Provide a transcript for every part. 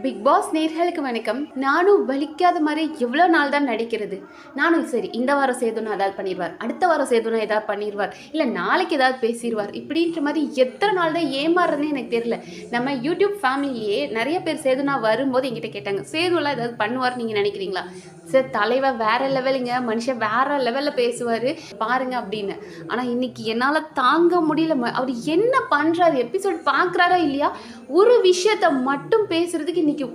Big pass நேர்களுக்கு வணக்கம். நானும் வலிக்காத மாதிரி எவ்வளோ நாள் தான் நடிக்கிறது. நானும் சரி இந்த வாரம் சேதுனா ஏதாவது பண்ணிடுவார், அடுத்த வாரம் சேதுனா ஏதாவது பண்ணிடுவார், இல்லை நாளைக்கு ஏதாவது பேசிடுவார், இப்படின்ற மாதிரி எத்தனை நாள் தான் ஏமாறுறதுன்னு எனக்கு தெரியல. நம்ம யூடியூப் ஃபேமிலியே நிறைய பேர் சேதுனா வரும்போது என்கிட்ட கேட்டாங்க, சேதுலாம் ஏதாவது பண்ணுவார் நீங்கள் நினைக்கிறீங்களா? சார் தலைவர் வேற லெவலுங்க, மனுஷன் வேற லெவலில் பேசுவார் பாருங்க அப்படின்னு. ஆனால் இன்னைக்கு என்னால் தாங்க முடியல. அவர் என்ன பண்ணுறாரு, எபிசோட் பார்க்குறாரா இல்லையா, ஒரு விஷயத்த மட்டும் பேசுறதுக்கு இன்னைக்கு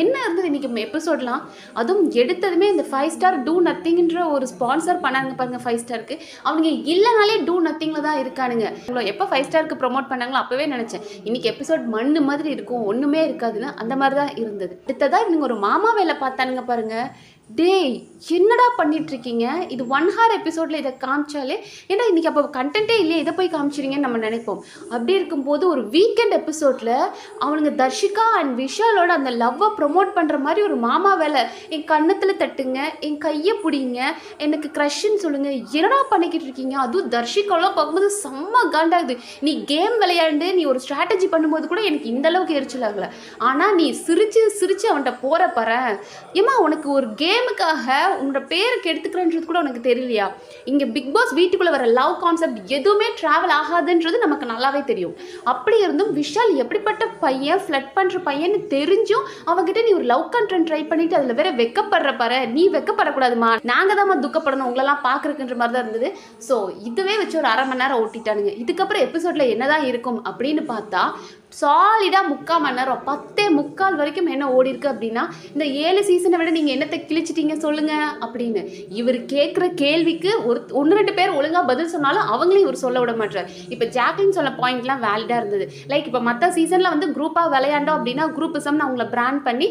என்ன இருந்தது இன்னைக்கு எபிசோட்லாம். அதுவும் எடுத்ததுமே இந்த 5 ஸ்டார் டூ நத்திங்ன்ற ஒரு ஸ்பான்சர் பண்ணாங்க பாருங்க. 5 ஸ்டாருக்கு அவங்க இல்லைனாலே டூ நத்திங்கில் தான் இருக்கானுங்க. எப்போ 5 ஸ்டாருக்கு ப்ரொமோட் பண்ணாங்களோ அப்போவே நினச்சேன் இன்னைக்கு எபிசோட் மண்ணு மாதிரி இருக்கும், ஒன்றுமே இருக்காதுன்னு. அந்த மாதிரி தான் இருந்தது. அடுத்ததாக இவங்க ஒரு மாமா வேலை பார்த்தானுங்க பாருங்க. டேய் என்னடா பண்ணிட்டு இருக்கீங்க, இது 1 hour எபிசோடில் இதை காமிச்சாலே ஏன்னா இன்றைக்கி அப்போ கண்டென்ட்டே இல்லையே, இதை போய் காமிச்சிருங்கன்னு நம்ம நினைப்போம். அப்படி இருக்கும்போது ஒரு வீக்கெண்ட் எபிசோடில் அவனுங்க தர்ஷிகா அண்ட் விஷாலோட அந்த லவ்வை ப்ரொமோட் பண்ணுற மாதிரி ஒரு மாமா வேலை. என் கன்னத்தில் தட்டுங்க, என் கையை பிடிங்க, எனக்கு க்ரஷ்ன்னு சொல்லுங்கள், என்னடா பண்ணிக்கிட்டு இருக்கீங்க. அதுவும் தர்ஷிகாலாம் பார்க்கும்போது செம்ம காண்டாகுது. நீ கேம் விளையாண்டு நீ ஒரு ஸ்ட்ராட்டஜி பண்ணும்போது கூட எனக்கு இந்த அளவுக்கு எரிச்சல் ஆகலை. ஆனால் நீ சிரிச்சு அவன்கிட்ட போகிற பாரு. ஏமா உனக்கு ஒரு கேமுக்காக உன்னோட பேருக்கு எடுத்துக்கிறன்றது கூட உனக்கு தெரியலையா? இங்கே பிக் பாஸ் வீட்டுக்குள்ளே வர லவ் கான்செப்ட் எதுவுமே ட்ராவல் ஆகாதுன்றது நமக்கு நல்லாவே தெரியும். அப்படி இருந்தும் விஷால் எப்படிப்பட்ட பையன், ஃப்ளட் பண்ணுற பையன்னு தெரிஞ்சும் அவங்ககிட்ட நீ ஒரு லவ் கண்டென்ட் ட்ரை பண்ணிட்டு அதில் வேற வெக்கப்படுற பாரு. நீ வெக்கப்படக்கூடாதுமா, நாங்கள் தான் துக்கப்படணும் உங்களெல்லாம் பார்க்குறதுன்ற மாதிரி தான் இருந்தது. ஸோ இதுவே வச்சு ஒரு 1/2 மணி நேரம் ஓட்டிட்டானுங்க. இதுக்கப்புறம் எபிசோடில் என்னதான் இருக்கும் அப்படின்னு பார்த்தா சாலிடாக 3/4 மணி நேரம் 10:45 வரைக்கும் என்ன ஓடி இருக்கு அப்படின்னா, இந்த 7 சீசனை விட நீங்கள் என்னத்தை கிழிச்சிட்டீங்க சொல்லுங்க அப்படின்னு இவர் கேட்குற கேள்விக்கு 1-2 பேர் ஒழுங்காக பதில் சொன்னாலும் அவங்களையும் இவர் சொல்ல விட மாட்டார். இப்போ ஜாக்லின் சொன்ன பாயிண்ட்லாம் வேலிடாக இருந்தது. லைக் இப்போ மற்ற சீசனில் வந்து குரூப்பாக விளையாண்டோம் அப்படின்னா குரூப்பிசம்னு அவங்கள பிராண்ட் பண்ணி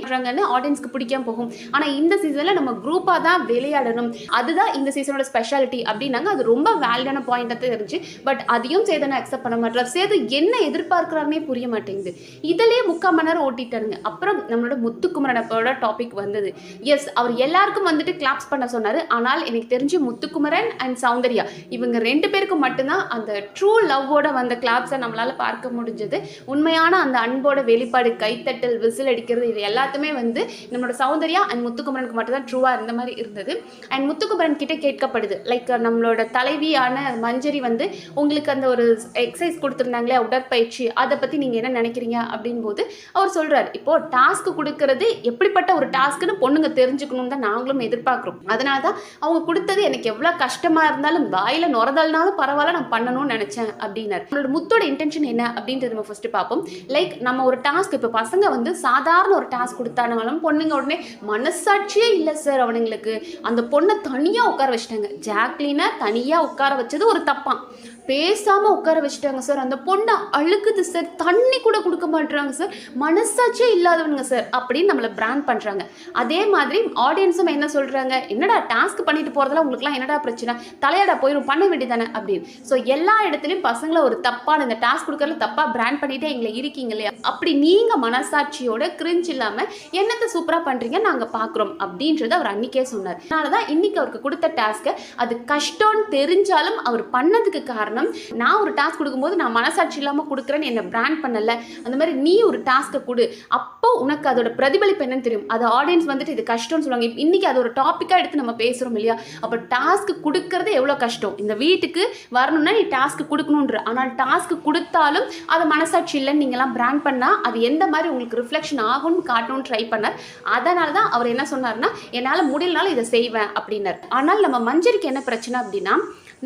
ஆடியன்ஸ்க்கு பிடிக்காம போகும். ஆனால் இந்த சீசனில் நம்ம குரூப்பாக தான் விளையாடணும், அதுதான் இந்த சீசனோட ஸ்பெஷாலிட்டி அப்படின்னாங்க. அது ரொம்ப வேலிடான பாயிண்டாக தான் இருந்துச்சு. பட் அதையும் சேதனை அக்செப்ட் பண்ண மாட்டார். சேது என்ன எதிர்பார்க்குறாருன்னே புரிய மாட்டேங்குது. இதிலே 3/4 மணி நேரம் ஓட்டிட்டாருங்க. அப்புறம் நம்மளோட முத்துக்குமரனோட டாபிக் வந்தது. எஸ், அவர் எல்லாருக்கும் வந்துட்டு கிளாப்ஸ் பண்ண சொன்னார். ஆனால் எனக்கு தெரிஞ்சு முத்துக்குமரன் அண்ட் சௌந்தர்யா இவங்க 2 பேருக்கும் மட்டும்தான் அந்த ட்ரூ லவ்வோட வந்த கிளாப்ஸை நம்மளால பார்க்க முடிஞ்சது. உண்மையான அந்த அன்போட வெளிப்பாடு, கைத்தட்டல், விசில் அடிக்கிறது, இது எல்லாத்துமே வந்து நம்மளோட சௌந்தர்யா அண்ட் முத்துக்குமரனுக்கு மட்டும்தான் ட்ரூவாக இருந்த மாதிரி இருந்தது. அண்ட் முத்துக்குமரன் கிட்ட கேட்கப்படுது, லைக் நம்மளோட தலைவியான மஞ்சரி வந்து உங்களுக்கு அந்த ஒரு எக்ஸசைஸ் கொடுத்துருந்தாங்களே உடற்பயிற்சி, அதை பற்றி நீங்கள் என்ன நினைக்கிறீங்க அப்படின் போது அவர் சொல்றாரு, இப்போ டாஸ்க் கொடுக்கறது எப்படிப்பட்ட ஒரு டாஸ்க்னு பொண்ணுங்க தெரிஞ்சுக்கணும்னு தான் நாங்களும் எதிர்பார்க்கிறோம். அதனால தான் அவங்க கொடுத்தது எனக்கு எவ்வளவு கஷ்டமா இருந்தாலும் வாயில நுரதல்னாலும் பரவாயில்ல நான் பண்ணணும்னு நினைச்சேன் அப்படின்னாரு. நம்மளோட முத்தோட இன்டென்ஷன் என்ன அப்படின்றது நம்ம ஃபர்ஸ்ட் பார்ப்போம். லைக் நம்ம ஒரு டாஸ்க், இப்போ பசங்க வந்து சாதாரண ஒரு டாஸ்க் கொடுத்தானுங்களும் பொண்ணுங்க உடனே மனசாட்சியே இல்லை சார் அவனுங்களுக்கு, அந்த பொண்ணை தனியா உட்கார வச்சுட்டாங்க. ஜாக்லினை தனியா உட்கார வச்சது ஒரு தப்பான், பேசாம உட்கார வச்சுட்டாங்க சார். அந்த பொண்ணை அழுக்குது சார், தண்ணி கூட கொடுக்க மாட்டாங்க சார், மனசாட்சியே இல்லாதவனுங்க சார் அப்படின்னு நம்மளை பிராண்ட் பண்றாங்க. அதே மாதிரி ஆடியன்ஸும் என்ன சொல்றாங்க, என்னடா டாஸ்க் பண்ணிட்டு போறதுல உங்களுக்குலாம் என்னடா பிரச்சனை, தலையாடா போயிடும் பண்ண வேண்டியதானே அப்படின்னு. ஸோ எல்லா இடத்துலையும் பசங்களை ஒரு தப்பான இந்த டாஸ்க் கொடுக்கறதுல தப்பா பிராண்ட் பண்ணிட்டே எங்களை இருக்கீங்க இல்லையா, அப்படி நீங்க மனசாட்சியோட கிரிஞ்ச் இல்லாம என்னத்தை சூப்பரா பண்றீங்க நாங்க பாக்குறோம் அப்படின்றது அவர் அன்னைக்கே சொன்னார். அதனாலதான் இன்னைக்கு அவருக்கு கொடுத்த டாஸ்க் அது கஷ்டம்னு தெரிஞ்சாலும் அவர் பண்ணதுக்கு காரணம், நான் ஒரு டாஸ்க் கொடுக்கும்போது நான் மனசாட்சி இல்லாமல் கொடுக்குறேன்னு என்னை பிராண்ட் பண்ணல. அந்த மாதிரி நீ ஒரு டாஸ்க்கை கொடு, அப்போ உனக்கு அதோட பிரதிபலிப்பு என்னன்னு தெரியும். அது ஆடியன்ஸ் வந்துட்டு இது கஷ்டம்னு சொல்லுவாங்க. இன்னைக்கு அது ஒரு டாப்பிக்காக எடுத்து நம்ம பேசுகிறோம் இல்லையா. அப்போ டாஸ்க் கொடுக்கறது எவ்வளோ கஷ்டம், இந்த வீட்டுக்கு வரணும்னா நீ டாஸ்க் கொடுக்கணுன்ற, ஆனால் டாஸ்க் கொடுத்தாலும் அதை மனசாட்சி இல்லைன்னு நீங்களாம் பிராண்ட் பண்ணால் அது எந்த மாதிரி உங்களுக்கு ரிஃப்ளெக்ஷன் ஆகும்னு காட்டணும்னு ட்ரை பண்ணார். அதனால தான் அவர் என்ன சொன்னார்னா, என்னால் முடியலனாலும் இதை செய்வேன் அப்படின்னார். ஆனால் நம்ம மஞ்சரிக்கு என்ன பிரச்சனை அப்படின்னா,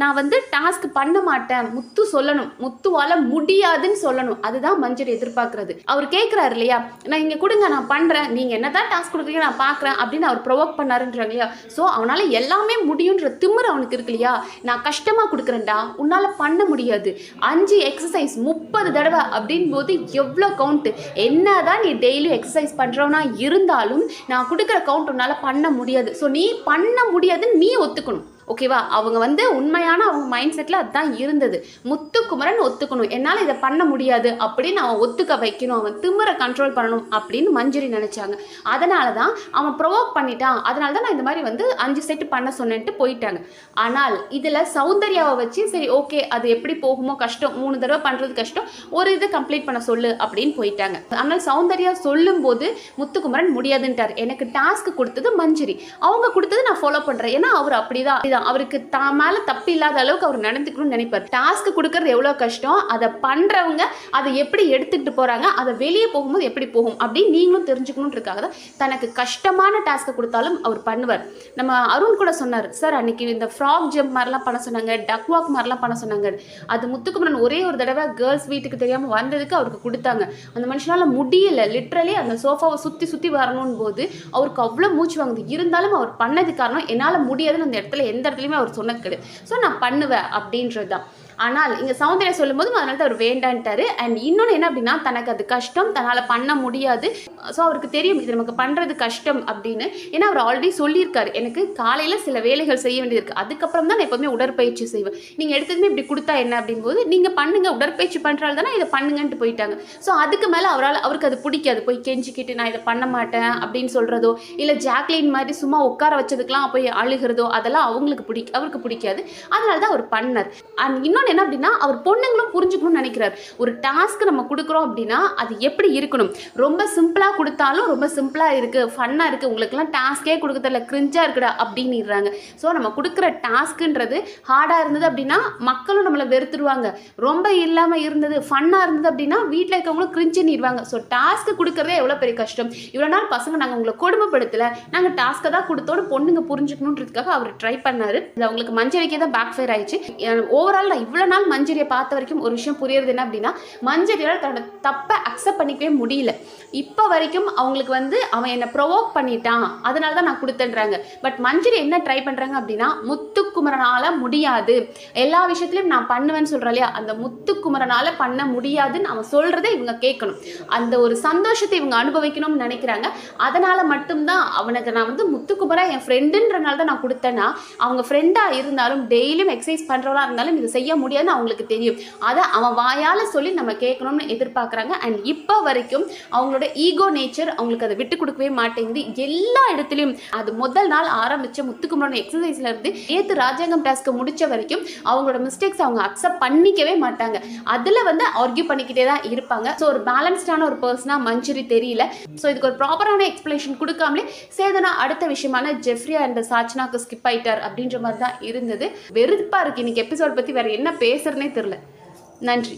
நான் வந்து டாஸ்க் பண்ண மாட்டேன், முத்து சொல்லணும், முத்துவால முடியாதுன்னு சொல்லணும், அதுதான் மஞ்சள் எதிர்பார்க்கறது. அவர் கேட்குறாரு இல்லையா, நான் இங்கே கொடுங்க நான் பண்ணுறேன், நீங்கள் என்ன தான் டாஸ்க் கொடுக்குறீங்க நான் பார்க்குறேன் அப்படின்னு அவர் ப்ரொவோக் பண்ணாருன்றாங்க இல்லையா. ஸோ அவனால் எல்லாமே முடியுன்ற திமிரு அவனுக்கு இருக்கு இல்லையா. நான் கஷ்டமாக கொடுக்குறேன்டா, உன்னால் பண்ண முடியாது, 5 எக்ஸசைஸ் 30 தடவை அப்படின் போது எவ்வளோ கவுண்ட்டு, என்ன தான் நீ டெய்லி எக்ஸசைஸ் பண்ணுறவனா இருந்தாலும் நான் கொடுக்குற கவுண்ட் உன்னால் பண்ண முடியாது. ஸோ நீ பண்ண முடியாதுன்னு நீ ஒத்துக்கணும். ஓகேவா? அவங்க வந்து உண்மையான அவங்க மைண்ட் செட்டில் அதுதான் இருந்தது. முத்துக்குமரன் ஒத்துக்கணும், என்னால் இதை பண்ண முடியாது அப்படின்னு அவன் ஒத்துக்க வைக்கணும், அவன் திமிரை கண்ட்ரோல் பண்ணணும் அப்படின்னு மஞ்சரி நினச்சாங்க. அதனால தான் அவன் ப்ரொவோக் பண்ணிட்டான், அதனால தான் நான் இந்த மாதிரி வந்து 5 செட் பண்ண சொன்னேன்ட்டு போயிட்டாங்க. ஆனால் இதில் சௌந்தர்யாவை வச்சு சரி ஓகே அது எப்படி போகுமோ கஷ்டம், 3 தடவை பண்ணுறது கஷ்டம், ஒரு இதை கம்ப்ளீட் பண்ண சொல்லு அப்படின்னு போயிட்டாங்க. ஆனால் சௌந்தர்யா சொல்லும்போது முத்துக்குமரன் முடியாதுன்ட்டார். எனக்கு டாஸ்க் கொடுத்தது மஞ்சரி, அவங்க கொடுத்தது நான் ஃபாலோ பண்ணுறேன். ஏன்னா அவர் அப்படிதான், அவருக்கு தான் மேலே தப்பு இல்லாத அளவுக்கு அவர் நடந்துக்கணும்னு நினைப்பார். டாஸ்க் கொடுக்கறது எவ்வளோ கஷ்டம், அதை பண்ணுறவங்க அதை எப்படி எடுத்துக்கிட்டு போகிறாங்க, அதை வெளியே போகும்போது எப்படி போகும் அப்படின்னு நீங்களும் தெரிஞ்சுக்கணுன்றதுக்காக தான் தனக்கு கஷ்டமான டாஸ்க்கை கொடுத்தாலும் அவர் பண்ணுவார். நம்ம அருண் கூட சொன்னார், சார் அன்னைக்கு இந்த ஃப்ராக் ஜம்ப் மாதிரிலாம் பண்ண சொன்னாங்க, டக் வாக் மாதிரிலாம் பண்ண சொன்னாங்க. அது முத்துக்குமரன் ஒரே ஒரு தடவை கேர்ள்ஸ் வீட்டுக்கு தெரியாமல் வந்ததுக்கு அவருக்கு கொடுத்தாங்க. அந்த மனுஷனால் முடியல, லிட்ரலி அந்த சோஃபாவை சுற்றி சுற்றி வரணும் போது அவருக்கு அவ்வளோ மூச்சு வாங்குது. இருந்தாலும் அவர் பண்ணது காரணம் என்னால் முடியாதுன்னு அந்த இடத்துல எந்த இடத்துலையுமே அவர் சொன்னது கிடையாது. ஸோ நான் பண்ணுவேன் அப்படின்றது தான். ஆனால் இங்கே சௌந்தர்யா சொல்லும்போது அதனால தான் அவர் வேண்டான்ட்டாரு. அண்ட் இன்னொன்று என்ன அப்படின்னா, தனக்கு அது கஷ்டம், தன்னால் பண்ண முடியாது. ஸோ அவருக்கு தெரியும் இது நமக்கு பண்ணுறது கஷ்டம் அப்படின்னு. ஏன்னா அவர் ஆல்ரெடி சொல்லியிருக்காரு, எனக்கு காலையில் சில வேலைகள் செய்ய வேண்டியது இருக்குது, அதுக்கப்புறம் தான் நான் எப்போவுமே உடற்பயிற்சி செய்வேன், நீங்கள் எடுத்ததுமே இப்படி கொடுத்தா என்ன அப்படின்போது நீங்கள் பண்ணுங்க, உடற்பயிற்சி பண்ணுறாள் தானே இதை பண்ணுங்கன்ட்டு போயிட்டாங்க. ஸோ அதுக்கு மேலே அவருக்கு அது பிடிக்காது. போய் கெஞ்சிக்கிட்டு நான் இதை பண்ண மாட்டேன் அப்படின்னு சொல்கிறதோ, இல்லை ஜாக்லின் மாதிரி சும்மா உட்கார வச்சதுக்கெலாம் போய் அழுகிறதோ, அதெல்லாம் அவருக்கு பிடிக்காது. அதனால தான் அவர் பண்ணார். அண்ட் இன்னொன்று என்ன அப்படின்னா, அவர் பொண்ணுங்களும் புரிஞ்சுக்கணும்னு நினைக்கிறார். ஒரு டாஸ்க் நம்ம கொடுக்குறோம் அப்படின்னா அது எப்படி இருக்கணும், ரொம்ப சிம்பிளாக கொடுத்தாலும் ரொம்ப சிம்பிளாக இருக்குது, ஃபன்னாக இருக்குது, உங்களுக்குலாம் டாஸ்கே கொடுக்க தெரியல, கிரிஞ்சாக இருக்குடா அப்படின்னுறாங்க. ஸோ நம்ம கொடுக்குற டாஸ்க்குன்றது ஹார்டாக இருந்தது அப்படின்னா மக்களும் நம்மளை வெறுத்துருவாங்க, ரொம்ப இல்லாமல் இருந்தது ஃபன்னாக இருந்தது அப்படின்னா வீட்டில் இருக்கவங்களும் கிரிஞ்சுன்னிடுவாங்க. ஸோ டாஸ்க்கு கொடுக்குறதே எவ்வளோ பெரிய கஷ்டம். இவ்வளோ நாள் பசங்க நாங்கள் உங்களை கொடுமைப்படுத்தலை, நாங்கள் டாஸ்க்கை தான் கொடுத்தோன்னு பொண்ணுங்க புரிஞ்சுக்கணுன்றதுக்காக அவர் ட்ரை பண்ணார். இது அவங்களுக்கு மஞ்சரிக்கே தான் பேக் ஃபயர் ஆயிடுச்சு. ஓவரால் நான் இவ்வளோ நாள் மஞ்சரியை பார்த்த வரைக்கும் ஒரு விஷயம் புரியுறது என்ன அப்படின்னா, மஞ்சரியால் தன்னோட தப்பை அக்செப்ட் பண்ணிக்கவே முடியல. இப்போ வரைக்கும் அவங்களுக்கு வந்து அவன் என்னை ப்ரொவோக் பண்ணிட்டான் அதனால தான் நான் கொடுத்தேன்றாங்க. பட் மஞ்சரி என்ன ட்ரை பண்ணுறாங்க அப்படின்னா, முத்துக்குமரனால் முடியாது, எல்லா விஷயத்துலையும் நான் பண்ணுவேன்னு சொல்கிறேன் இல்லையா, அந்த முத்துக்குமரனால் பண்ண முடியாதுன்னு அவன் சொல்கிறத இவங்க கேட்கணும், அந்த ஒரு சந்தோஷத்தை இவங்க அனுபவிக்கணும்னு நினைக்கிறாங்க. அதனால் மட்டும்தான் அவனுக்கு நான் வந்து முத்துக்குமரா என் ஃப்ரெண்டுன்றனால தான் நான் கொடுத்தேன்னா, அவங்க ஃப்ரெண்டாக இருந்தாலும் டெய்லியும் எக்ஸசைஸ் பண்ணுறவளாக இருந்தாலும் இதை செய்ய முடியாதுன்னு அவங்களுக்கு தெரியும். அதை அவன் வாயால் சொல்லி நம்ம கேட்கணும்னு எதிர்பார்க்குறாங்க. அண்ட் இப்போ வரைக்கும் அவங்களோட ஈகோ நேச்சர் அவங்களுக்கு அதை விட்டு கொடுக்கவே மாட்டேங்குது. எல்லா இடத்துலையும் அது முதல் நாள் ஆரம்பித்த முத்துக்குமரன் எக்ஸசைஸ்ல இருந்து ஏத்து ராஜாங்கம் டாஸ்க்கை முடிச்ச வரைக்கும் அவங்களோட மிஸ்டேக்ஸ் அவங்க அக்செப்ட் பண்ணிக்கவே மாட்டாங்க. அதில் வந்து ஆர்கியூ பண்ணிக்கிட்டே தான் இருப்பாங்க. ஸோ ஒரு பேலன்ஸ்டான ஒரு பர்சனாக மஞ்சரி தெரியல. ஸோ இதுக்கு ஒரு ப்ராப்பரான எக்ஸ்பிளேஷன் கொடுக்காமலே சேதனா அடுத்த விஷயமான ஜெஃப்ரியா அண்ட் சாச்சனாக்கு ஸ்கிப் ஆயிட்டார் அப்படின்ற மாதிரி தான் இருந்தது. வெறுப்பா இருக்கு இன்னைக்கு எபிசோட் பற்றி வேற என்ன பேசுறதுனே தெரியல. நன்றி.